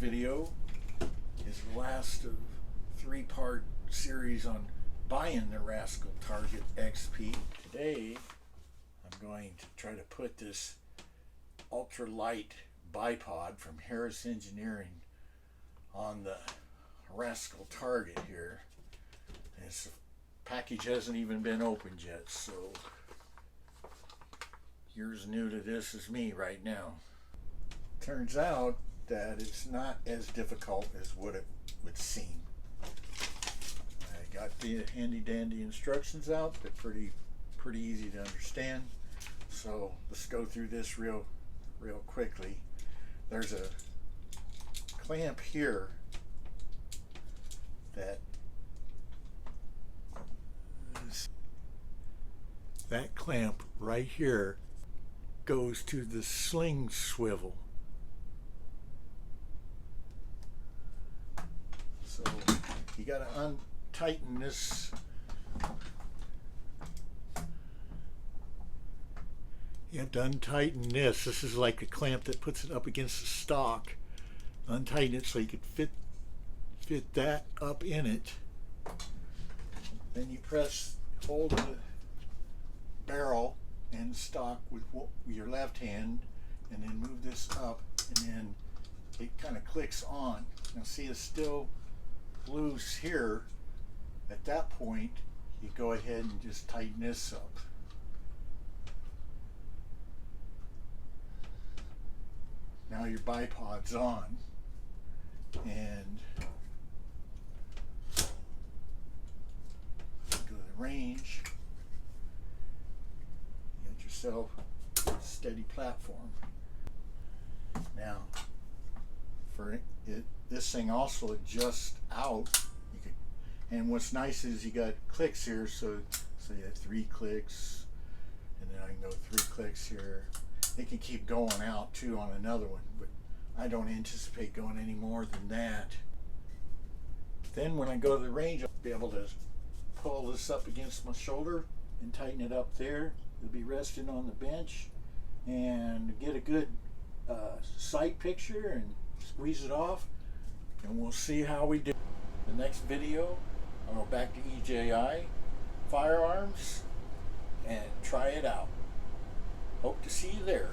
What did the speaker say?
Video is the last of three-part series on buying the Rascal Target XP. Today I'm going to try to put this ultralight bipod from Harris Engineering on the Rascal Target here. This package hasn't even been opened yet, so you're as new to this as me right now. Turns out that it's not as difficult as what it would seem. I got the handy dandy instructions out. They're pretty easy to understand. So let's go through this real quickly. There's a clamp here that clamp right here goes to the Sling Swivel. So you got to untighten this. You have to untighten this. This is like a clamp that puts it up against the stock. Untighten it so you can fit that up in it. Then you hold the barrel and stock with your left hand, and then move this up, and then it kind of clicks on. Now see, it's still loose here. At that point, you go ahead and just tighten this up. Now your bipod's on, and go to the range. You got yourself a steady platform. Now, for it, this thing also adjusts out. And what's nice is you got clicks here, so you have 3 clicks, and then I can go 3 clicks here. It can keep going out too on another one, but I don't anticipate going any more than that. Then when I go to the range, I'll be able to pull this up against my shoulder and tighten it up there. It'll be resting on the bench, and get a good sight picture and squeeze it off, and we'll see how we do. The next video, I'll go back to EJI Firearms and try it out. Hope to see you there.